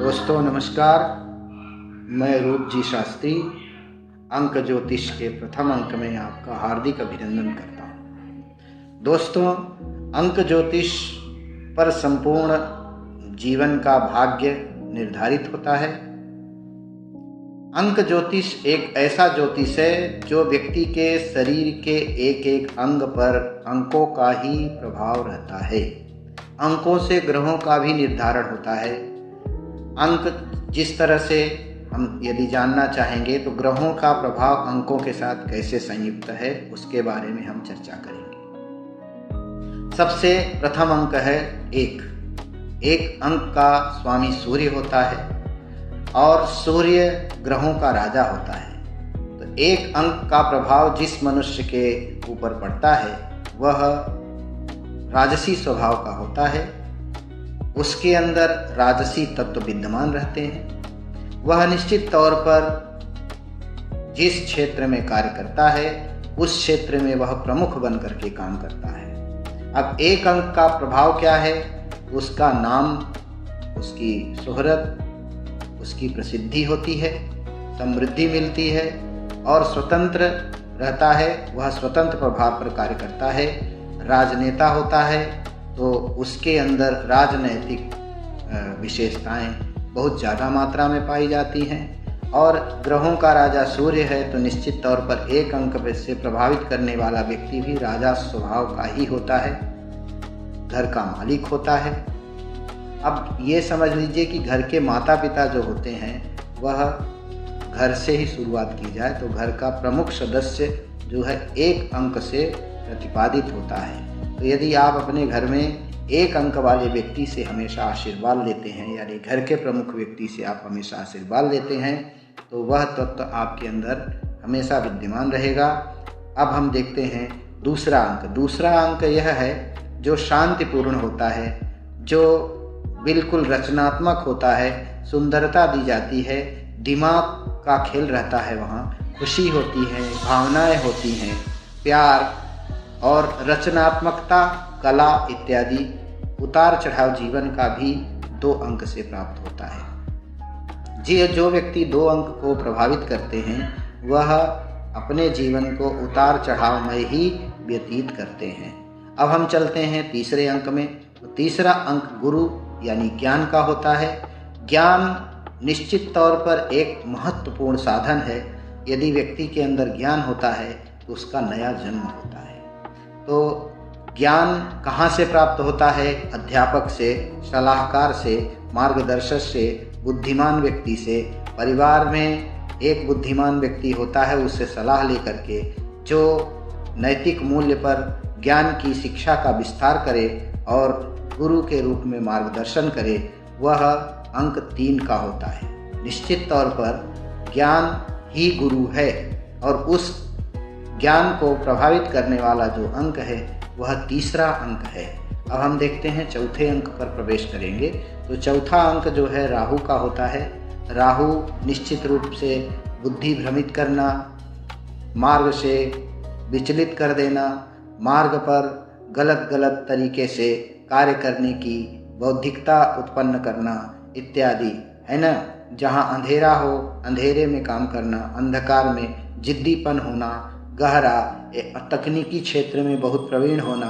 दोस्तों नमस्कार, मैं रूप जी शास्त्री अंक ज्योतिष के प्रथम अंक में आपका हार्दिक अभिनंदन करता हूँ। दोस्तों, अंक ज्योतिष पर संपूर्ण जीवन का भाग्य निर्धारित होता है। अंक ज्योतिष एक ऐसा ज्योतिष है जो व्यक्ति के शरीर के एक एक अंग पर अंकों का ही प्रभाव रहता है। अंकों से ग्रहों का भी निर्धारण होता है। अंक जिस तरह से हम यदि जानना चाहेंगे तो ग्रहों का प्रभाव अंकों के साथ कैसे संयुक्त है, उसके बारे में हम चर्चा करेंगे। सबसे प्रथम अंक है एक अंक का स्वामी सूर्य होता है और सूर्य ग्रहों का राजा होता है। तो एक अंक का प्रभाव जिस मनुष्य के ऊपर पड़ता है वह राजसी स्वभाव का होता है। उसके अंदर राजसी तत्व विद्यमान रहते हैं। वह निश्चित तौर पर जिस क्षेत्र में कार्य करता है उस क्षेत्र में वह प्रमुख बन करके काम करता है। अब एक अंक का प्रभाव क्या है? उसका नाम, उसकी शोहरत, उसकी प्रसिद्धि होती है, समृद्धि मिलती है और स्वतंत्र रहता है। वह स्वतंत्र प्रभाव पर कार्य करता है। राजनेता होता है तो उसके अंदर राजनैतिक विशेषताएं बहुत ज़्यादा मात्रा में पाई जाती हैं। और ग्रहों का राजा सूर्य है तो निश्चित तौर पर एक अंक से प्रभावित करने वाला व्यक्ति भी राजा स्वभाव का ही होता है, घर का मालिक होता है। अब ये समझ लीजिए कि घर के माता पिता जो होते हैं वह घर से ही शुरुआत की जाए तो घर का प्रमुख सदस्य जो है एक अंक से प्रतिपादित होता है। तो यदि आप अपने घर में एक अंक वाले व्यक्ति से हमेशा आशीर्वाद लेते हैं, यानी घर के प्रमुख व्यक्ति से आप हमेशा आशीर्वाद लेते हैं, तो वह तत्व आपके अंदर हमेशा विद्यमान रहेगा। अब हम देखते हैं दूसरा अंक। दूसरा अंक यह है जो शांतिपूर्ण होता है, जो बिल्कुल रचनात्मक होता है, सुंदरता दी जाती है, दिमाग का खेल रहता है, वहाँ खुशी होती है, भावनाएं होती हैं, प्यार और रचनात्मकता, कला इत्यादि उतार चढ़ाव जीवन का भी 2 अंक से प्राप्त होता है। जो व्यक्ति 2 अंक को प्रभावित करते हैं वह अपने जीवन को उतार चढ़ाव में ही व्यतीत करते हैं। अब हम चलते हैं तीसरे अंक में। तो तीसरा अंक गुरु यानी ज्ञान का होता है। ज्ञान निश्चित तौर पर एक महत्वपूर्ण साधन है। यदि व्यक्ति के अंदर ज्ञान होता है तो उसका नया जन्म होता है। तो ज्ञान कहाँ से प्राप्त होता है? अध्यापक से, सलाहकार से, मार्गदर्शक से, बुद्धिमान व्यक्ति से। परिवार में एक बुद्धिमान व्यक्ति होता है, उससे सलाह लेकर के जो नैतिक मूल्य पर ज्ञान की शिक्षा का विस्तार करे और गुरु के रूप में मार्गदर्शन करे, वह अंक 3 का होता है। निश्चित तौर पर ज्ञान ही गुरु है और उस ज्ञान को प्रभावित करने वाला जो अंक है वह तीसरा अंक है। अब हम देखते हैं चौथे अंक पर प्रवेश करेंगे। तो चौथा अंक जो है राहु का होता है। राहु निश्चित रूप से बुद्धि भ्रमित करना, मार्ग से विचलित कर देना, मार्ग पर गलत गलत तरीके से कार्य करने की बौद्धिकता उत्पन्न करना इत्यादि, है ना। जहाँ अंधेरा हो अंधेरे में काम करना, अंधकार में जिद्दीपन होना, गहरा तकनीकी क्षेत्र में बहुत प्रवीण होना,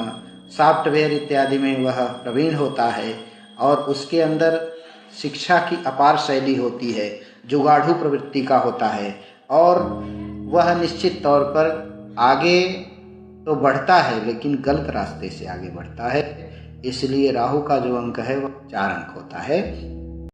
सॉफ्टवेयर इत्यादि में वह प्रवीण होता है और उसके अंदर शिक्षा की अपार शैली होती है, जुगाड़ू प्रवृत्ति का होता है और वह निश्चित तौर पर आगे तो बढ़ता है लेकिन गलत रास्ते से आगे बढ़ता है। इसलिए राहु का जो अंक है वह 4 अंक होता है।